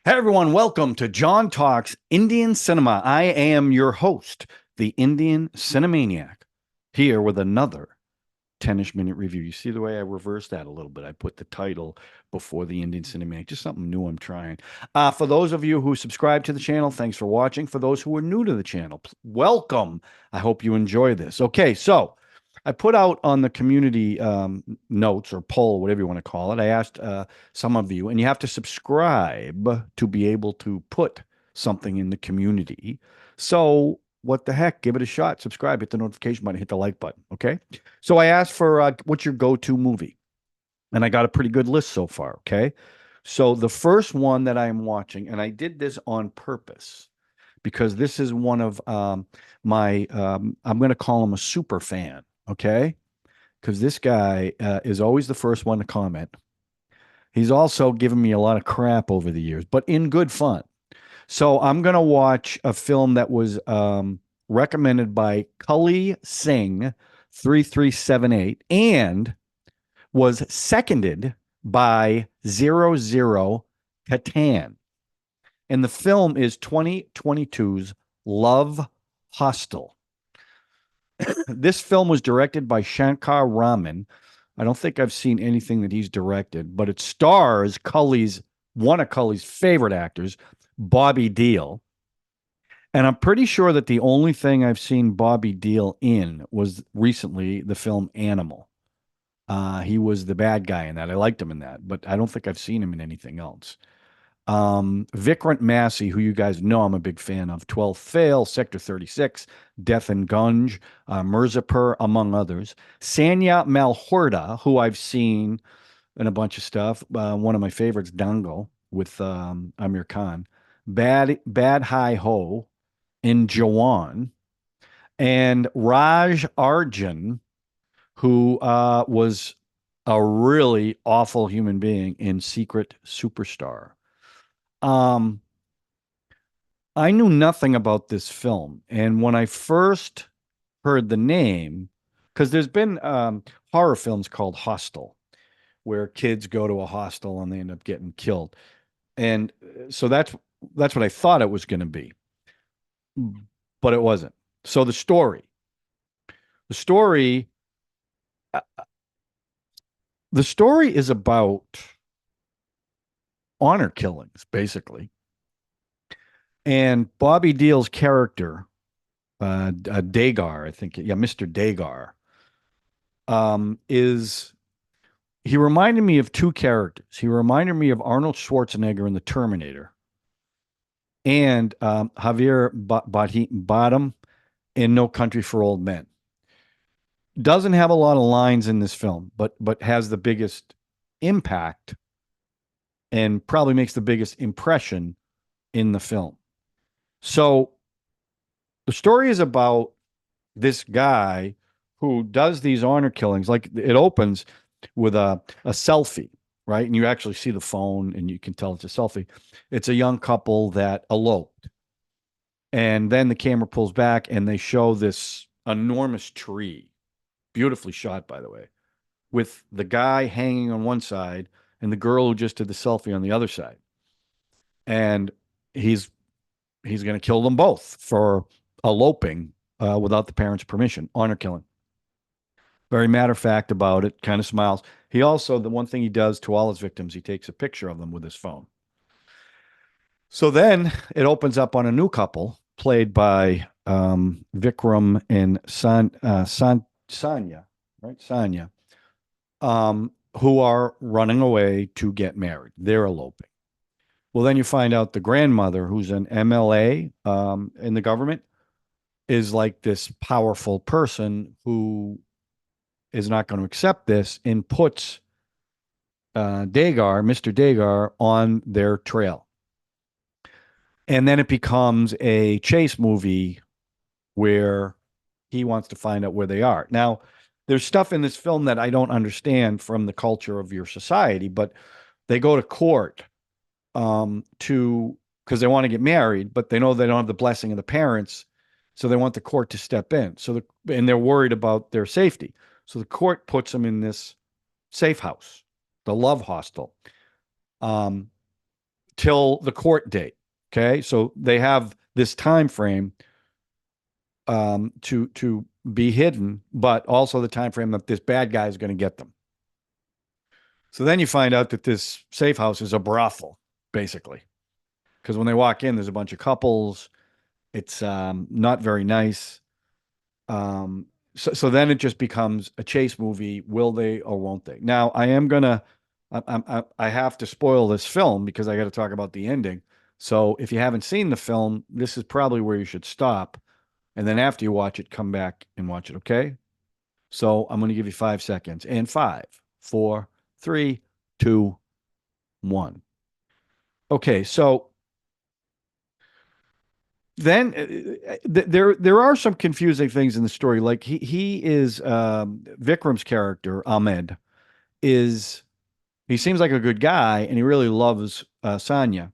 Hey everyone, welcome to John Talks Indian Cinema. I am your host, the Indian Cinemaniac, here with another 10ish minute review. You see the way I reversed that a little bit? I put the title before the Indian Cinemaniac, just something new I'm trying. For those of you who subscribe to the channel, thanks for watching. For those who are new to the channel, welcome. I hope you enjoy this. Okay, so I put out on the community notes or poll, whatever you want to call it. I asked some of you, and you have to subscribe to be able to put something in the community. So, what the heck? Give it a shot. Subscribe, hit the notification button, hit the like button. Okay. So, I asked for what's your go to movie? And I got a pretty good list so far. Okay. So, the first one that I am watching, and I did this on purpose because this is one of I'm going to call him a super fan. Okay. Because this guy is always the first one to comment. He's also given me a lot of crap over the years, but in good fun. So I'm going to watch a film that was recommended by Cully Singh 3378 and was seconded by 00 Catan. And the film is 2022's Love Hostel. This film was directed by Shankar Raman. I don't think I've seen anything that he's directed, but it stars one of Cully's favorite actors, Bobby Deol. And I'm pretty sure that the only thing I've seen Bobby Deol in was recently the film Animal. He was the bad guy in that. I liked him in that, but I don't think I've seen him in anything else. Vikrant Massey, who you guys know I'm a big fan of, 12th Fail, Sector 36, Death and Gunj, Mirzapur, among others. Sanya Malhotra, who I've seen in a bunch of stuff. One of my favorites, Dangal, with Amir Khan. Bad Haai Ho in Jawan. And Raj Arjun, who was a really awful human being in Secret Superstar. Um, I knew nothing about this film. And when I first heard the name, because there's been horror films called Hostel, where kids go to a hostel and they end up getting killed. And so that's what I thought it was going to be, but it wasn't. So the story, uh, the story is about honor killings, basically. And Bobby Deal's character, Dagar, I think, yeah, Mr. Dagar, is he reminded me of two characters. He reminded me of Arnold Schwarzenegger in The Terminator and Javier Bardem in No Country for Old Men. Doesn't have a lot of lines in this film, but has the biggest impact and probably makes the biggest impression in the film. So the story is about this guy who does these honor killings. Like it opens with a selfie, right? And you actually see the phone and you can tell it's a selfie. It's a young couple that eloped. And then the camera pulls back and they show this enormous tree, beautifully shot, by the way, with the guy hanging on one side and the girl who just did the selfie on the other side. And he's he's going to kill them both for eloping without the parents' permission, honor killing. Very matter of fact about it, kind of smiles. He also, the one thing he does to all his victims, he takes a picture of them with his phone. So then it opens up on a new couple played by Vikram and Sanya, right? Sanya, who are running away to get married. They're eloping. Well, then you find out the grandmother, who's an MLA in the government, is like this powerful person who is not going to accept this and puts Mr. Dagar, on their trail. And then it becomes a chase movie where he wants to find out where they are. Now, there's stuff in this film that I don't understand from the culture of your society, but they go to court to because they want to get married, but they know they don't have the blessing of the parents, so they want the court to step in. And they're worried about their safety. So the court puts them in this safe house, the Love Hostel. Um, till the court date. Okay, so they have this time frame to be hidden, but also the time frame that this bad guy is going to get them. So then you find out that this safe house is a brothel, basically, because when they walk in, there's a bunch of couples. It's not very nice. So then it just becomes a chase movie. Will they or won't they? Now I am gonna, I have to spoil this film because I got to talk about the ending. So if you haven't seen the film, this is probably where you should stop. And then after you watch it, come back and watch it. Okay. So I'm going to give you 5 seconds. And five, four, three, two, one. Okay. So then there are some confusing things in the story. Like he is Vikram's character Ahmed is he seems like a good guy and he really loves Sanya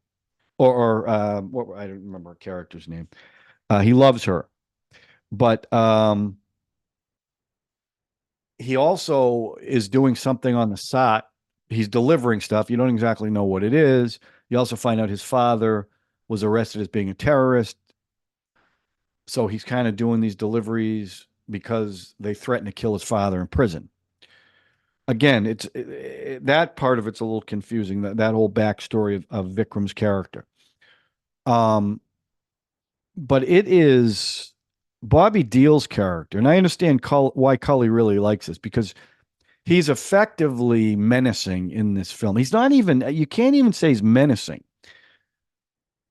or what I don't remember her character's name. He loves her, but he also is doing something on the side. He's delivering stuff. You don't exactly know what it is. You also find out his father was arrested as being a terrorist. So he's kind of doing these deliveries because they threaten to kill his father in prison. Again, that part of it's a little confusing. That whole backstory of Vikram's character. Um, but it is Bobby Deol's character, and I understand why Cully really likes this because he's effectively menacing in this film. He's not even, you can't even say he's menacing.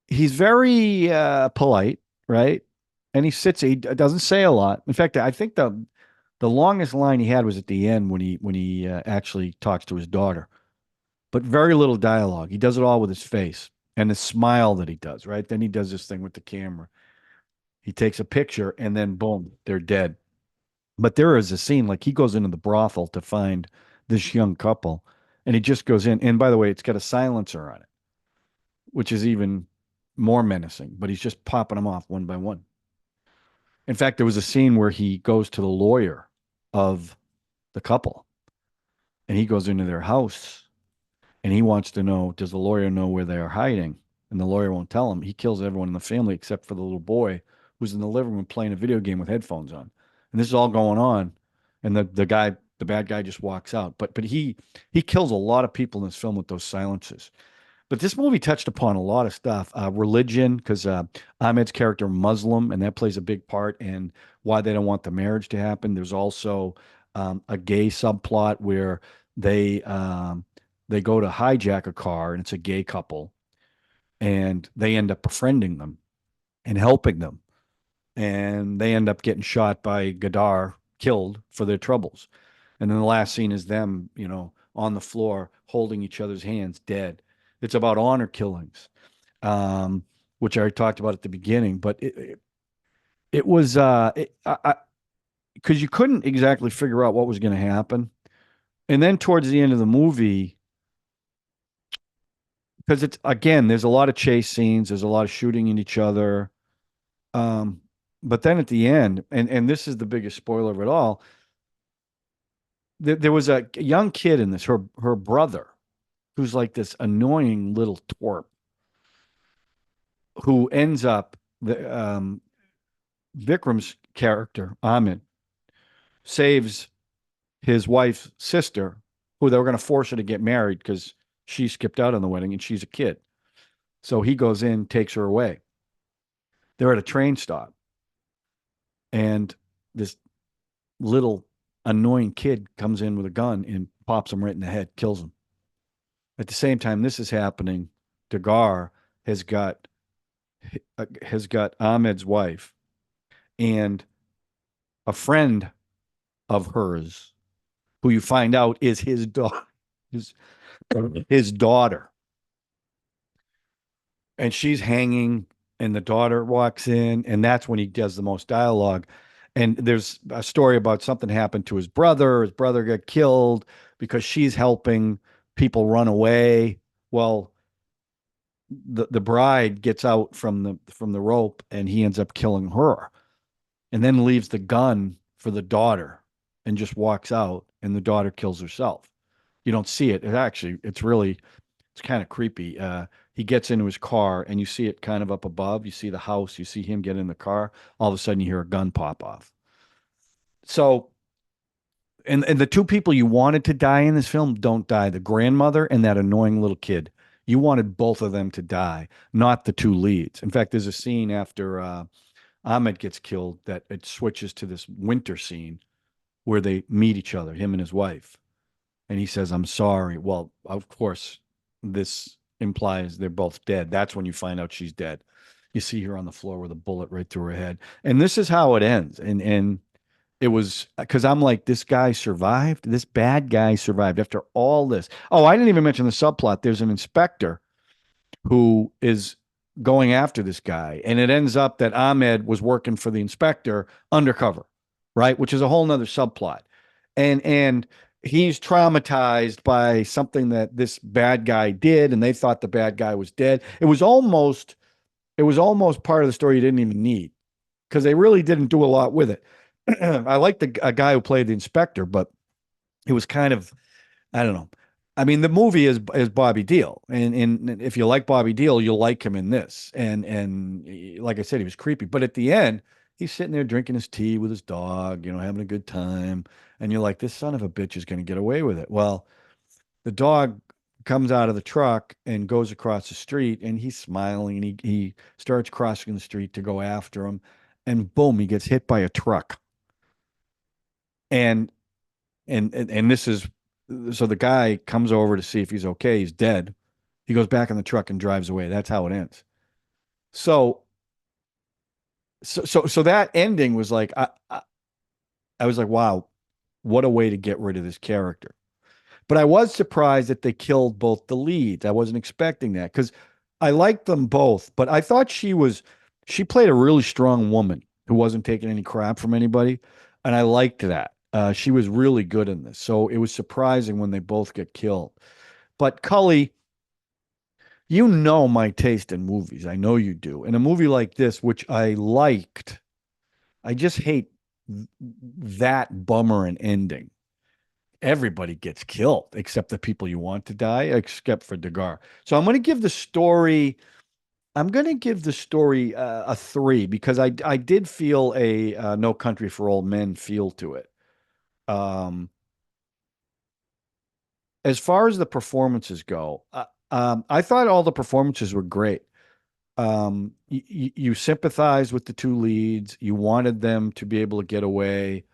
He's very polite, right? And he doesn't say a lot. In fact, I think the longest line he had was at the end when he actually talks to his daughter, but very little dialogue. He does it all with his face and the smile that he does, right? Then he does this thing with the camera. He takes a picture and then boom, they're dead. But there is a scene like he goes into the brothel to find this young couple, and he just goes in. And by the way, it's got a silencer on it, which is even more menacing. But he's just popping them off one by one. In fact, there was a scene where he goes to the lawyer of the couple, and he goes into their house, and he wants to know, does the lawyer know where they are hiding? And the lawyer won't tell him. He kills everyone in the family except for the little boy who's in the living room playing a video game with headphones on. And this is all going on, and the bad guy just walks out. But he kills a lot of people in this film with those silences. But this movie touched upon a lot of stuff, religion, because Ahmed's character Muslim, and that plays a big part in why they don't want the marriage to happen. There's also a gay subplot where they um, they go to hijack a car, and it's a gay couple, and they end up befriending them and helping them, and they end up getting shot by Gadar, killed for their troubles. And then the last scene is them, on the floor holding each other's hands, dead. It's about honor killings, um, which I talked about at the beginning. But it was because you couldn't exactly figure out what was going to happen. And then towards the end of the movie, because it's again, there's a lot of chase scenes, there's a lot of shooting in each other. Um, but then at the end, and this is the biggest spoiler of it all, there was a young kid in this, her brother, who's like this annoying little twerp who ends up the Vikram's character, Ahmed, saves his wife's sister, who they were going to force her to get married because she skipped out on the wedding and she's a kid. So he goes in, takes her away. They're at a train stop, and this little annoying kid comes in with a gun and pops him right in the head, kills him. At the same time this is happening, Dagar has got Ahmed's wife and a friend of hers who you find out is his daughter, his, his daughter. And she's hanging, and the daughter walks in, and that's when he does the most dialogue. And there's a story about something happened to his brother. His brother got killed because she's helping people run away. Well, the bride gets out from the rope, and he ends up killing her, and then leaves the gun for the daughter, and just walks out, and the daughter kills herself. You don't see it. It's kind of creepy. he gets into his car and you see it kind of up above. You see the house, you see him get in the car. All of a sudden, you hear a gun pop off. So, and the two people you wanted to die in this film don't die, the grandmother and that annoying little kid. You wanted both of them to die, not the two leads. In fact, there's a scene after Ahmed gets killed that it switches to this winter scene where they meet each other, him and his wife. And he says, I'm sorry. Well, of course, this implies they're both dead. That's when you find out she's dead. You see her on the floor with a bullet right through her head. And this is how it ends. And it was because I'm like, this guy survived. This bad guy survived after all this. Oh, I didn't even mention the subplot. There's an inspector who is going after this guy. And it ends up that Ahmed was working for the inspector undercover, right? Which is a whole nother subplot. And he's traumatized by something that this bad guy did, and they thought the bad guy was dead. It was almost part of the story you didn't even need because they really didn't do a lot with it. I like the a guy who played the inspector, but it was kind of, I don't know. I mean, the movie is Bobby Deol, and if you like Bobby Deol, you'll like him in this. And like I said, he was creepy. But at the end, he's sitting there drinking his tea with his dog, having a good time. And you're like, this son of a bitch is going to get away with it. Well, the dog comes out of the truck and goes across the street, and he's smiling, and he starts crossing the street to go after him, and boom, he gets hit by a truck. And and this is so the guy comes over to see if he's okay. He's dead. He goes back in the truck and drives away. That's how it ends. So so that ending was like I was like, wow, what a way to get rid of this character. But I was surprised that they killed both the leads. I wasn't expecting that because I liked them both, but I thought she played a really strong woman who wasn't taking any crap from anybody, and I liked that. She was really good in this, so it was surprising when they both get killed. But Cully, you know my taste in movies. I know you do. In a movie like this, which I liked, I just hate that bummer and ending. Everybody gets killed except the people you want to die, except for Degar. So I'm going to give the story a 3 because I did feel a No Country for Old Men feel to it. Um, as far as the performances go, I thought all the performances were great. You sympathized with the two leads. You wanted them to be able to get away.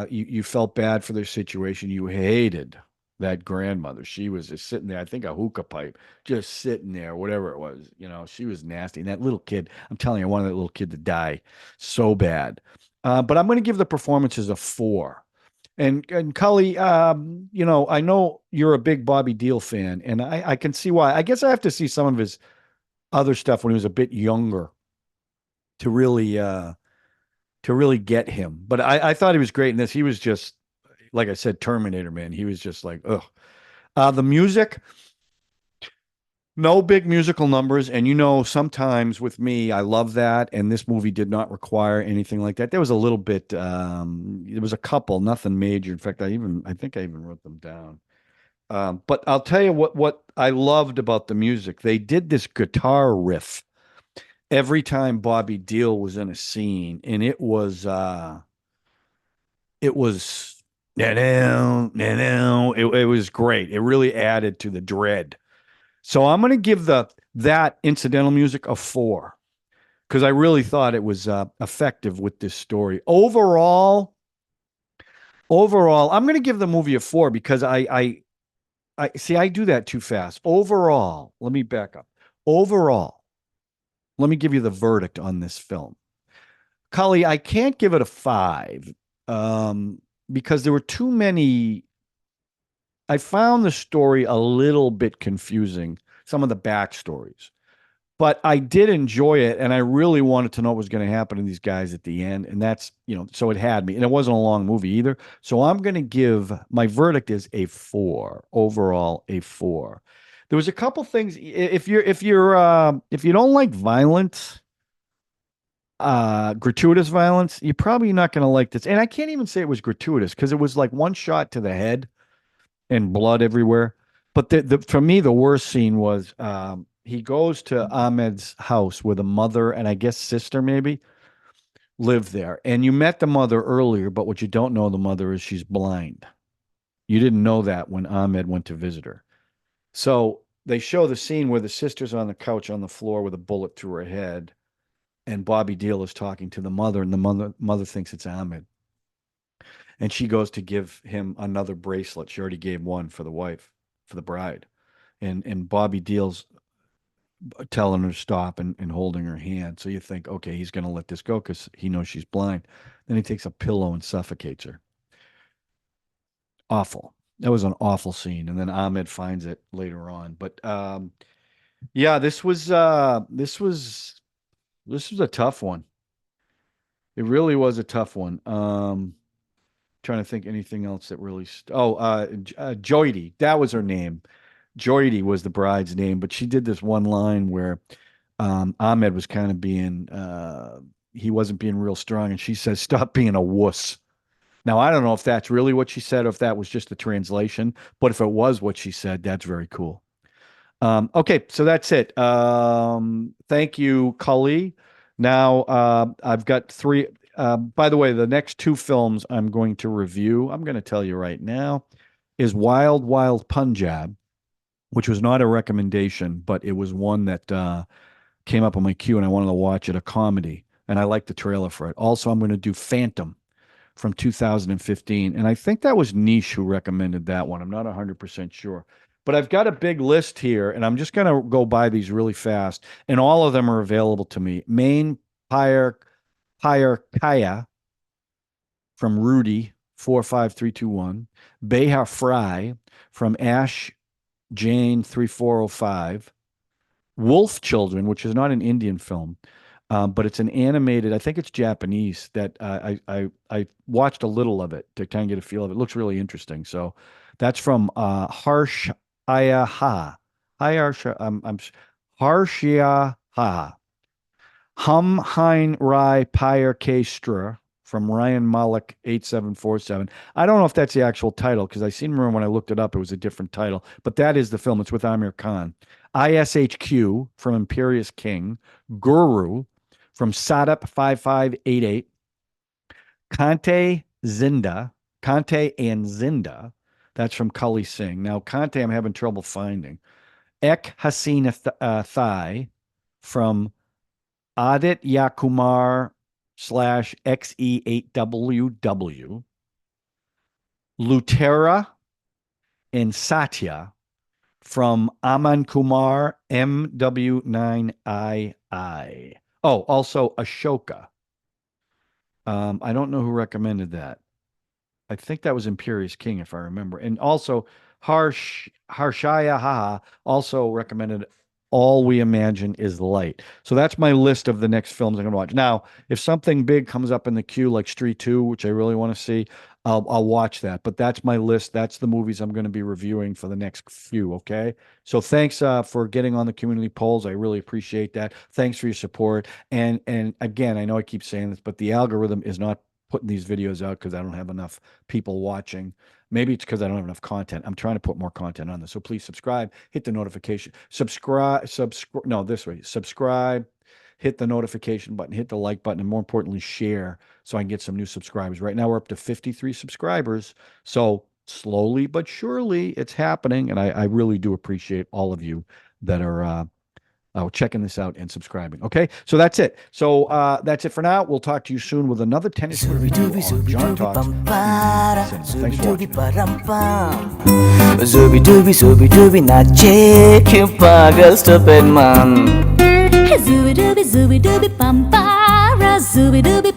You felt bad for their situation. You hated that grandmother. She was just sitting there, I think a hookah pipe, just sitting there, whatever it was. She was nasty. And that little kid, I'm telling you, I wanted that little kid to die so bad. But I'm going to give the performances a 4. And Cully, I know you're a big Bobby Deol fan, and I can see why. I guess I have to see some of his other stuff when he was a bit younger to really get him. But I thought he was great in this. He was just, like I said, Terminator, man. He was just like, ugh. The music, no big musical numbers. And sometimes with me, I love that. And this movie did not require anything like that. There was a little bit, there was a couple, nothing major. In fact, I think I even wrote them down. But I'll tell you what I loved about the music. They did this guitar riff every time Bobby Deol was in a scene, and it was it was great. It really added to the dread. So I'm going to give that incidental music a 4 because I really thought it was effective with this story. Overall, I'm going to give the movie a 4 because I see I do that too fast. Overall, let me back up. Overall, let me give you the verdict on this film. Cully, I can't give it a 5 because there were too many. I found the story a little bit confusing, some of the backstories, but I did enjoy it, and I really wanted to know what was going to happen to these guys at the end, and so it had me, and it wasn't a long movie either. So I'm going to give my verdict is a 4 overall, a 4. There was a couple things. If you don't like violence, gratuitous violence, you're probably not going to like this. And I can't even say it was gratuitous because it was like one shot to the head and blood everywhere. But for me, the worst scene was he goes to Ahmed's house where the mother and I guess sister maybe live there. And you met the mother earlier, but what you don't know the mother is she's blind. You didn't know that when Ahmed went to visit her. So they show the scene where the sister's on the couch on the floor with a bullet through her head, and Bobby Deol is talking to the mother, and the mother thinks it's Ahmed. And she goes to give him another bracelet. She already gave one for the wife, for the bride. And Bobby Deol's telling her to stop and holding her hand. So you think, okay, he's going to let this go because he knows she's blind. Then he takes a pillow and suffocates her. Awful. That was an awful scene. And then Ahmed finds it later on. But yeah, this was a tough one. It really was a tough one. Trying to think anything else that really. Joydy. That was her name. Joydy was the bride's name, but she did this one line where Ahmed was kind of being, he wasn't being real strong, and she says, "Stop being a wuss." Now, I don't know if that's really what she said or if that was just the translation, but if it was what she said, that's very cool. Okay, so that's it. Thank you, Kali. Now, I've got three. By the way, the next two films I'm going to review, I'm going to tell you right now, is Wild Wild Punjab, which was not a recommendation, but it was one that came up on my queue and I wanted to watch it, a comedy, and I liked the trailer for it. Also, I'm going to do Phantom from 2015, and I think that was Niche who recommended that one. I'm not 100% sure. But I've got a big list here, and I'm just going to go by these really fast, and all of them are available to me. Main Pyre Kaya from Rudy 45321, Behar Fry from Ash Jane 3405, Wolf Children, which is not an Indian film, but it's an animated. I think it's Japanese. That I watched a little of it to kind of get a feel of it. It looks really interesting. So that's from Harsh Ayaha. Harshia Ha. Hum Hein Rai Pyre Kestra from Ryan Malik 8747. I don't know if that's the actual title because I seem to remember when I looked it up, it was a different title, but that is the film. It's with Amir Khan. ISHQ from Imperious King. Guru from Sadap 5588. Kante and Zinda. That's from Kali Singh. Now, Kante, I'm having trouble finding. Ek Hasina Thai from Aditya Kumar /XE8WW. Lutera and Satya from Aman Kumar MW9II. Oh, also Ashoka. I don't know who recommended that. I think that was Imperious King, if I remember. And also Harshaya Haha also recommended All We Imagine Is Light. So that's my list of the next films I'm going to watch. Now, if something big comes up in the queue like Street 2, which I really want to see, I'll watch that. But that's my list. That's the movies I'm going to be reviewing for the next few, okay? So thanks for getting on the community polls. I really appreciate that. Thanks for your support. And again, I know I keep saying this, but the algorithm is not putting these videos out because I don't have enough people watching. Maybe it's because I don't have enough content. I'm trying to put more content on this. So please subscribe, hit the notification, subscribe, hit the notification button, hit the like button, and more importantly, share so I can get some new subscribers. Right now, we're up to 53 subscribers. So slowly but surely it's happening. And I really do appreciate all of you that are checking this out and subscribing. Okay, so that's it. So that's it for now. We'll talk to you soon with another 10ish review on John Talks. Thanks for watching. Zooby dooby nache kyun pagal stupid man. Zooby dooby pampara, zooby dooby